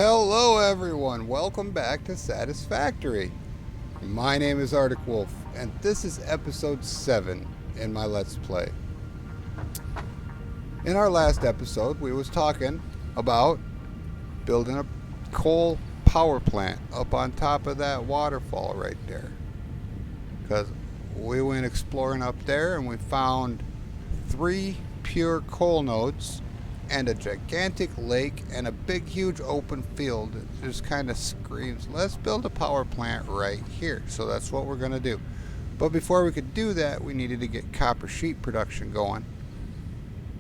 Hello everyone, welcome back to Satisfactory. My name is Arctic Wolf, and this is episode 7 in my Let's Play. In our last episode, we was talking about building a coal power plant up on top of that waterfall right there. Because we went exploring up there and we found 3 pure coal nodes and a gigantic lake and a big huge open field. It just kind of screams, let's build a power plant right here. So that's what we're going to do. But before we could do that, we needed to get copper sheet production going,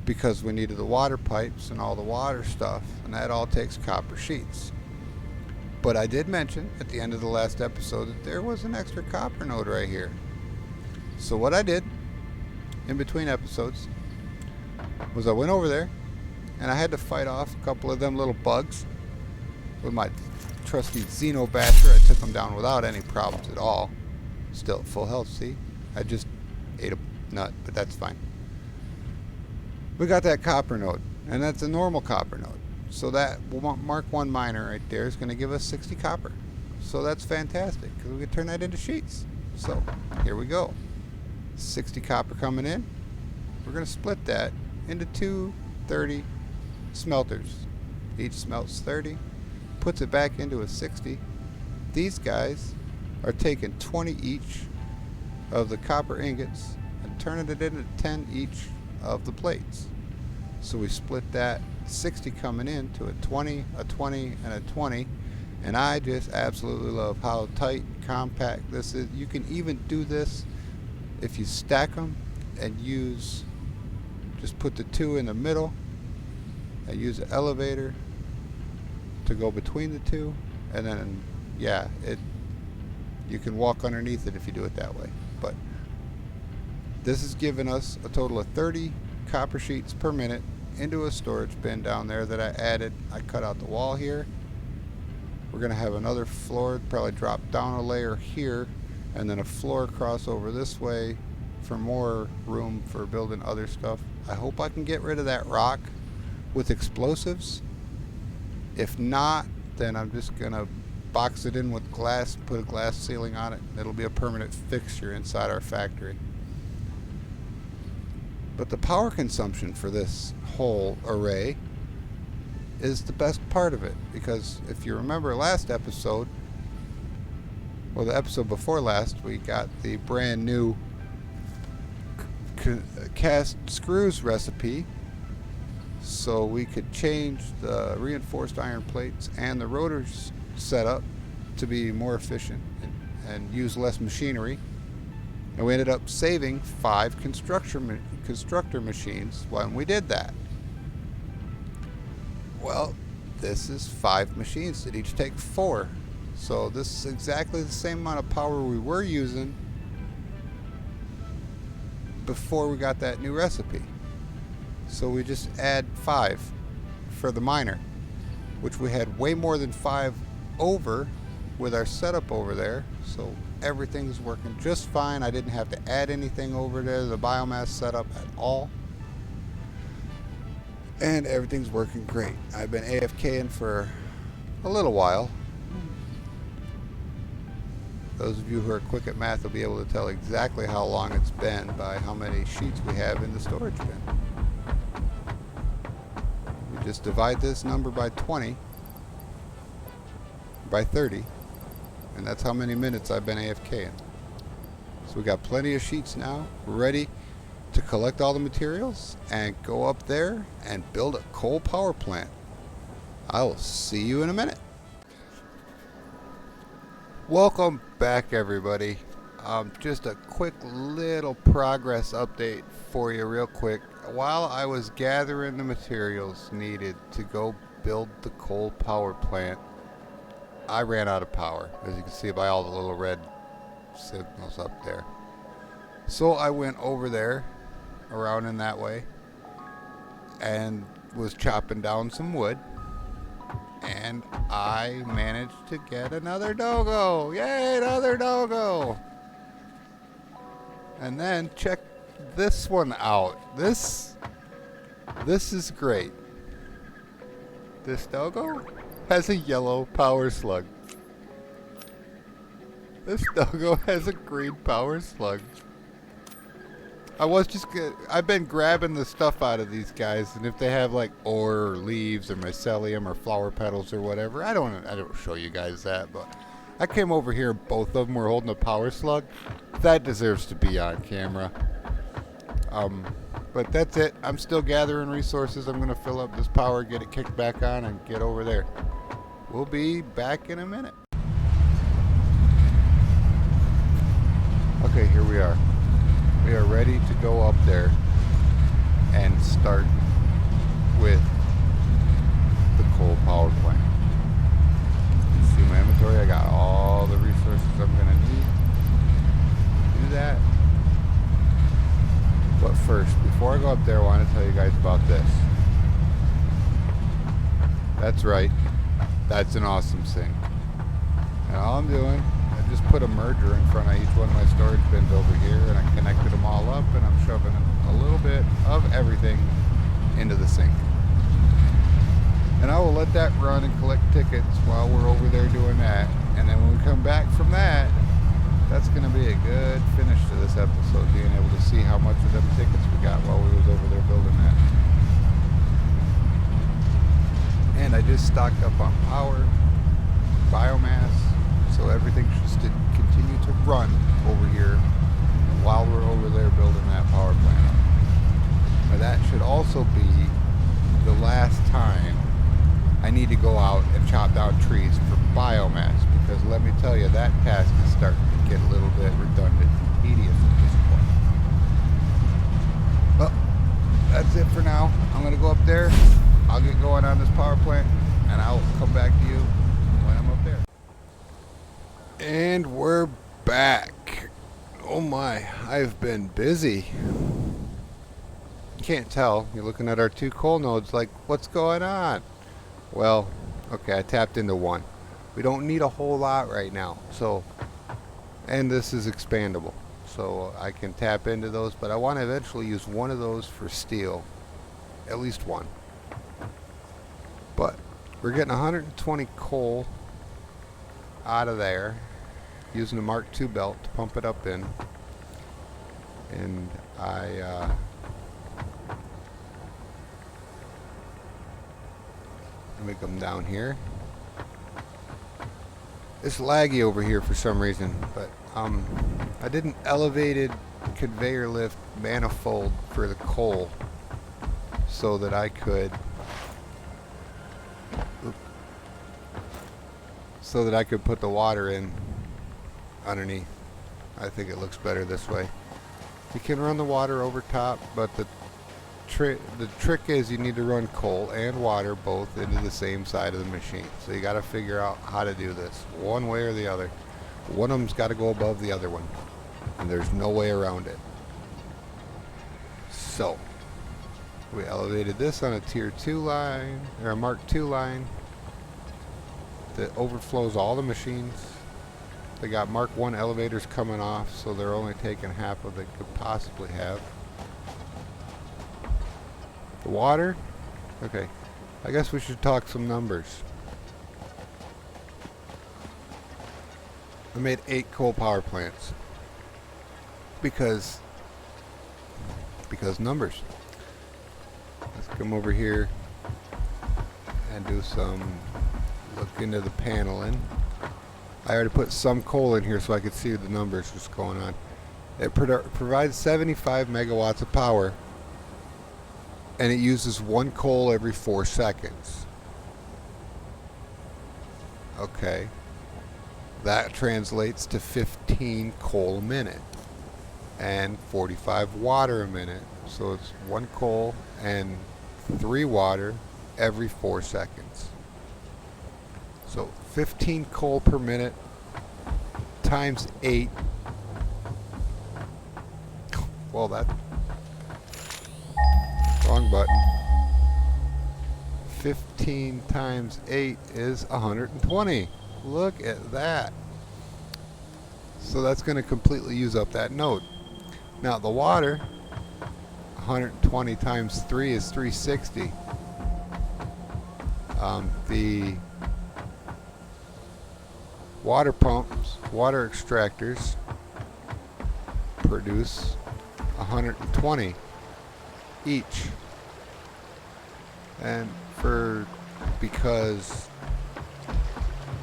because we needed the water pipes and all the water stuff, and that all takes copper sheets. But I did mention at the end of the last episode that there was an extra copper node right here. So what I did in between episodes was I went over there and I had to fight off a couple of them little bugs with my trusty Xeno Basher. I took them down without any problems at all. Still at full health, see? I just ate a nut, but that's fine. We got that copper node, and that's a normal copper node. So that Mark 1 miner right there is going to give us 60 copper. So that's fantastic, because we can turn that into sheets. So here we go. 60 copper coming in. We're going to split that into 230 smelters. Each smelts 30, puts it back into a 60. These guys are taking 20 each of the copper ingots and turning it into 10 each of the plates. So we split that 60 coming in to a 20, a 20, and a 20. And I just absolutely love how tight and compact this is. You can even do this if you stack them and just put the 2 in the middle and use an elevator to go between the 2, and then you can walk underneath it if you do it that way. But this is giving us a total of 30 copper sheets per minute into a storage bin down there that I added. I cut out the wall here. We're going to have another floor, probably drop down a layer here, and then a floor cross over this way for more room for building other stuff. I hope I can get rid of that rock with explosives. If not, then I'm just going to box it in with glass, put a glass ceiling on it, and it'll be a permanent fixture inside our factory. But the power consumption for this whole array is the best part of it, because if you remember last episode, or the episode before last, we got the brand new cast screws recipe, so we could change the reinforced iron plates and the rotors setup to be more efficient and use less machinery. And we ended up saving 5 constructor machines when we did that. Well, this is 5 machines that each take 4. So this is exactly the same amount of power we were using before we got that new recipe. So we just add 5 for the miner, which we had way more than 5 over with our setup over there. So everything's working just fine. I didn't have to add anything over there, the biomass setup at all. And everything's working great. I've been AFKing for a little while. Those of you who are quick at math will be able to tell exactly how long it's been by how many sheets we have in the storage bin. We just divide this number by 20, by 30, and that's how many minutes I've been AFKing. So we got plenty of sheets now. We're ready to collect all the materials and go up there and build a coal power plant. I will see you in a minute. Welcome back, everybody. Just a quick little progress update for you real quick. While I was gathering the materials needed to go build the coal power plant, I ran out of power, as you can see by all the little red signals up there. So I went over there, around in that way, and was chopping down some wood, and I managed to get another doggo. Yay, another doggo! And then check this one out. This is great. This doggo has a yellow power slug. This doggo has a green power slug. I've been grabbing the stuff out of these guys, and if they have like ore or leaves or mycelium or flower petals or whatever, I don't show you guys that, but I came over here, both of them were holding a power slug. That deserves to be on camera. But that's it. I'm still gathering resources. I'm going to fill up this power, get it kicked back on, and get over there. We'll be back in a minute. Okay, here we are. We are ready to go up there and start with the coal power plant. You see my inventory? I got all the resources I'm going to need to do that. But first, before I go up there, I want to tell you guys about this. That's right. That's an awesome thing. And all I'm doing, I just put a merger in front of each one of my storage bins over here, and I connected them all up, and I'm shoving a little bit of everything into the sink. And I will let that run and collect tickets while we're over there doing that. And then when we come back from that, that's going to be a good finish to this episode, being able to see how much of them tickets we got while we was over there building that. And I just stocked up on power, biomass, so everything should continue to run over here while we're over there building that power plant up. Now that should also be the last time I need to go out and chop down trees for biomass, because let me tell you, that task is starting to get a little bit redundant and tedious at this point. Well, that's it for now. I'm going to go up there, I'll get going on this power plant, and I'll come back to you when I'm up there. And we're back. Oh my, I've been busy. Can't tell. You're looking at our 2 coal nodes like, what's going on? Well, okay, I tapped into one. We don't need a whole lot right now. So, and this is expandable. So I can tap into those, but I want to eventually use one of those for steel. At least one. But we're getting 120 coal out of there, using the Mark II belt to pump it up in. And I let me come down here. It's laggy over here for some reason, but I did an elevated conveyor lift manifold for the coal so that I could put the water in underneath. I think it looks better this way. You can run the water over top, but the trick is you need to run coal and water both into the same side of the machine. So you got to figure out how to do this one way or the other. One of them's got to go above the other one, and there's no way around it. So we elevated this on a tier 2 line, or a Mark II line that overflows all the machines. They got Mark I elevators coming off, so they're only taking half of it could possibly have. The water? Okay, I guess we should talk some numbers. I made 8 coal power plants because numbers. Let's come over here and do some look into the paneling. I already put some coal in here so I could see the numbers what's going on. It provides 75 megawatts of power, and it uses 1 coal every 4 seconds. Okay. That translates to 15 coal a minute and 45 water a minute. So it's 1 coal and 3 water every 4 seconds. So 15 coal per minute times 8. Well, that wrong button. 15 times 8 is 120. Look at that. So that's going to completely use up that node. Now the water, 120 times 3 is 360. The water pumps, water extractors produce 120 each. And because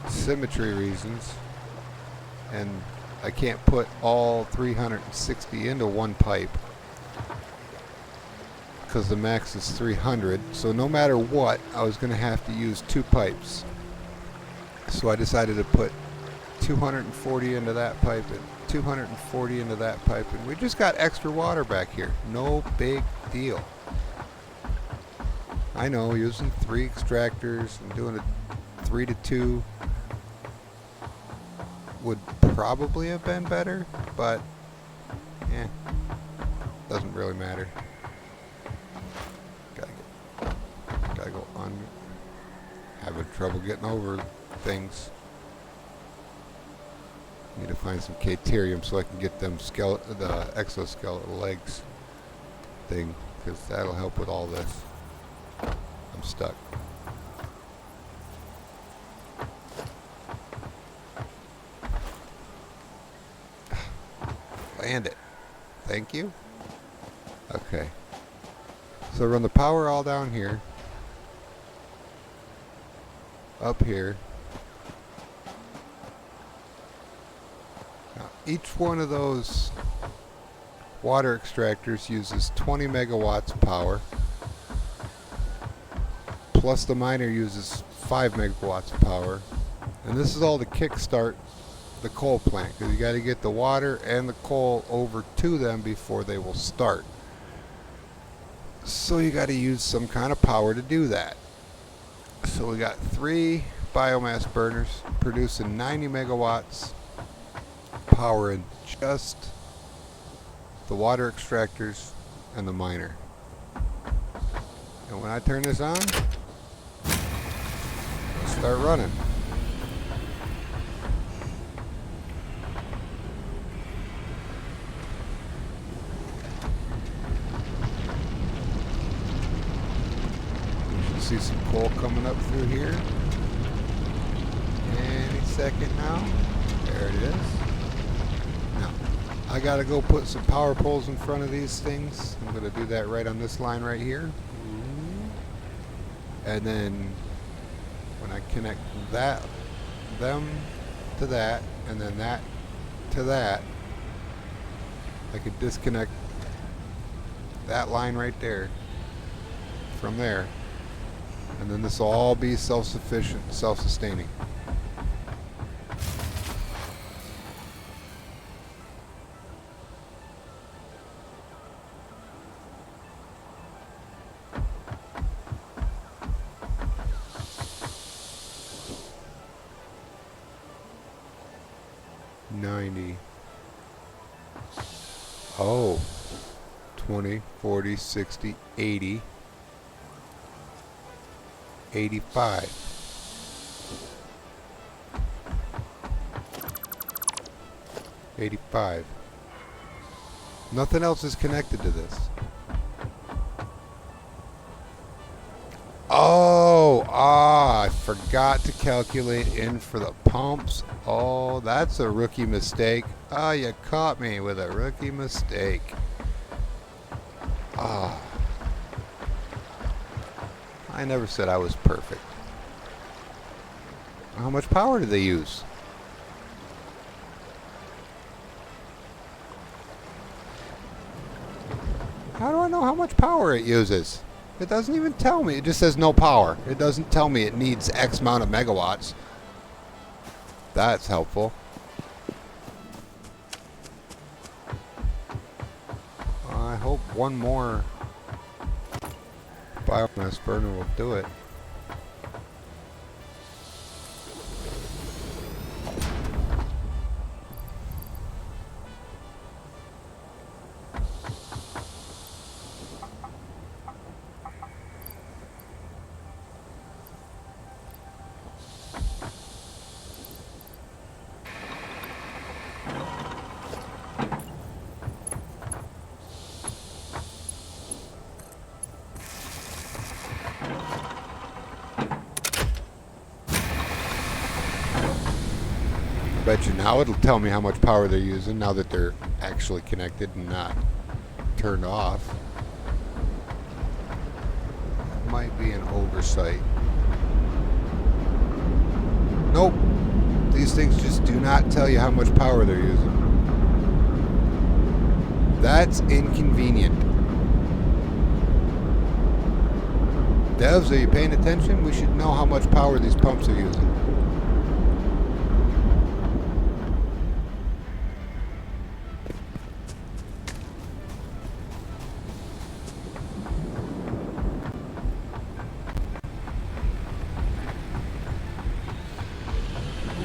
symmetry reasons, and I can't put all 360 into one pipe because the max is 300, so no matter what I was going to have to use two pipes. So I decided to put 240 into that pipe and 240 into that pipe, and we just got extra water back here. No big deal. I know using 3 extractors and doing a 3 to 2 would probably have been better, but doesn't really matter. Gotta go on. Having trouble getting over things. Need to find some Caterium so I can get them the exoskeletal legs thing, because that'll help with all this. I'm stuck. Land it. Thank you. Okay. So run the power all down here. Up here. Now, each one of those water extractors uses 20 megawatts of power. Plus the miner uses 5 megawatts of power. And this is all to kickstart the coal plant, because you got to get the water and the coal over to them before they will start. So you got to use some kind of power to do that. So we got 3 biomass burners producing 90 megawatts power in just the water extractors and the miner. And when I turn this on, start running. You should see some coal coming up through here any second now. There it is. Now, I gotta go put some power poles in front of these things. I'm gonna do that right on this line right here. And then when I connect them to that, and then that to that, I could disconnect that line right there from there, and then this will all be self-sufficient, self-sustaining. Oh, 20, 40, 60, 80, 85. 85. Nothing else is connected to this. I forgot to calculate in for the pumps. Oh, that's a rookie mistake. You caught me with a rookie mistake. I never said I was perfect. How much power do they use? How do I know how much power it uses? It doesn't even tell me. It just says no power. It doesn't tell me it needs X amount of megawatts. That's helpful. I hope one more biomass burner will do it. Bet you now it'll tell me how much power they're using now that they're actually connected and not turned off. That might be an oversight. Nope. These things just do not tell you how much power they're using. That's inconvenient. Devs, are you paying attention? We should know how much power these pumps are using.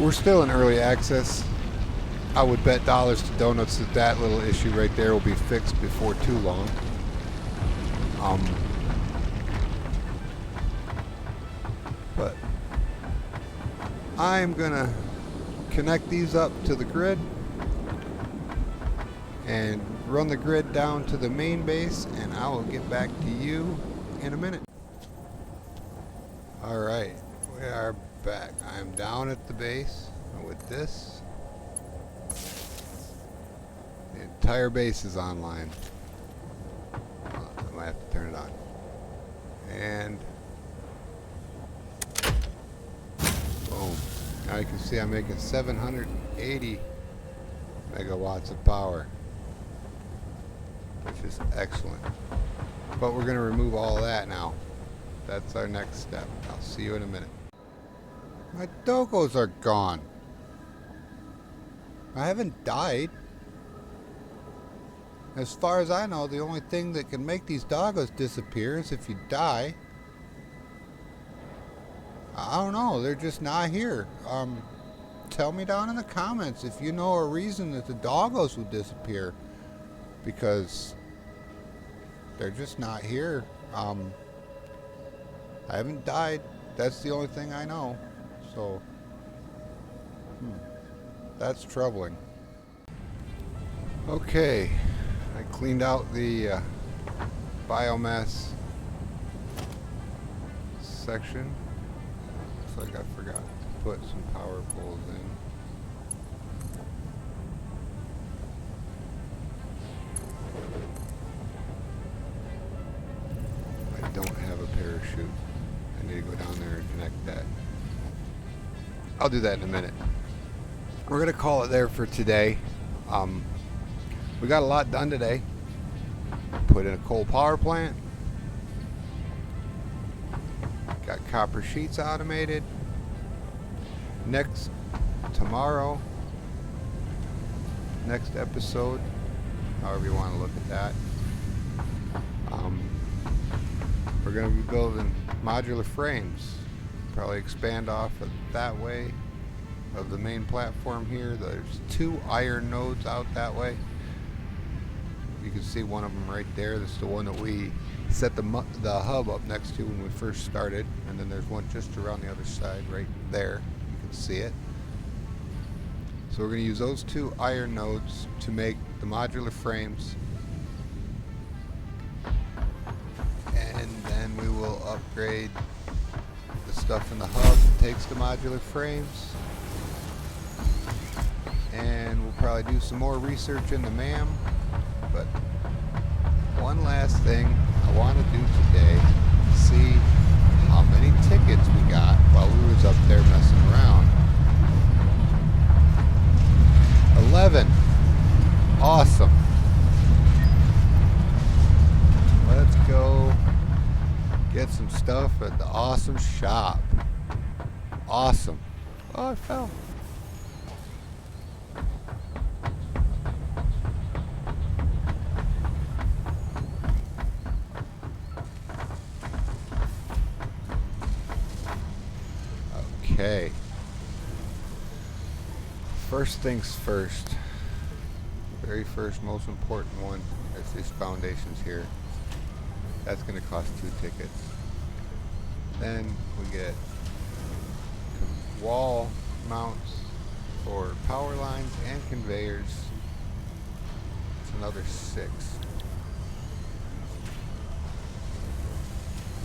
We're still in early access. I would bet dollars to donuts that that little issue right there will be fixed before too long. But I'm gonna connect these up to the grid and run the grid down to the main base, and I will get back to you in a minute. Alright, we are back. I'm down at the base with this. The entire base is online. I might have to turn it on. And boom. Now you can see I'm making 780 megawatts of power, which is excellent. But we're going to remove all that now. That's our next step. I'll see you in a minute. My doggos are gone. I haven't died. As far as I know, the only thing that can make these doggos disappear is if you die. I don't know. They're just not here. Tell me down in the comments if you know a reason that the doggos will disappear, because they're just not here. I haven't died. That's the only thing I know. So, that's troubling. Okay, I cleaned out the biomass section. Looks like I forgot to put some power poles in. I don't have a parachute. I need to go down there and connect that. I'll do that in a minute. We're going to call it there for today. We got a lot done today. Put in a coal power plant. Got copper sheets automated. Tomorrow, next episode, however you want to look at that, we're going to be building modular frames. Probably expand off of that way of the main platform here. There's 2 iron nodes out that way. You can see one of them right there. That's the one that we set the hub up next to when we first started, and then there's one just around the other side right there. You can see it. So we're going to use those 2 iron nodes to make the modular frames, and then we will upgrade the stuff in the hub that takes the modular frames, and we'll probably do some more research in the MAM. But one last thing I want to do today, see how many tickets we got while we was up there messing around. 11. Awesome. Let's go get some stuff at the awesome shop. Awesome. Oh, I fell. Okay. First things first. Very first, most important one is these foundations here. That's going to cost 2 tickets. Then we get wall mounts for power lines and conveyors. It's another 6.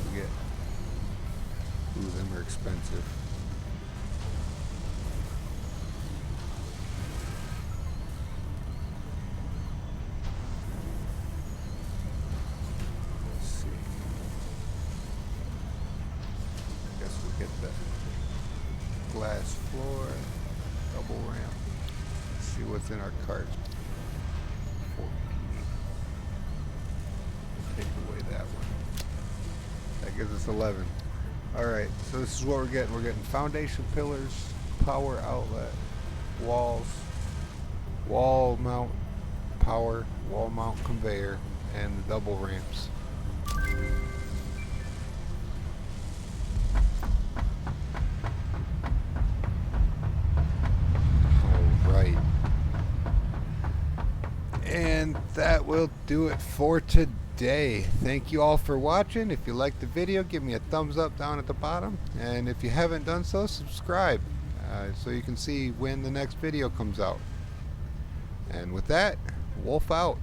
We get, ooh, them are expensive. what's in our cart. 14. Take away that one. That gives us 11. Alright, so this is what we're getting. We're getting foundation pillars, power outlet, walls, wall mount power, wall mount conveyor, and the double ramps. Alright. And that will do it for today. Thank you all for watching. If you liked the video, give me a thumbs up down at the bottom. And if you haven't done so, subscribe so you can see when the next video comes out. And with that, Wolf out.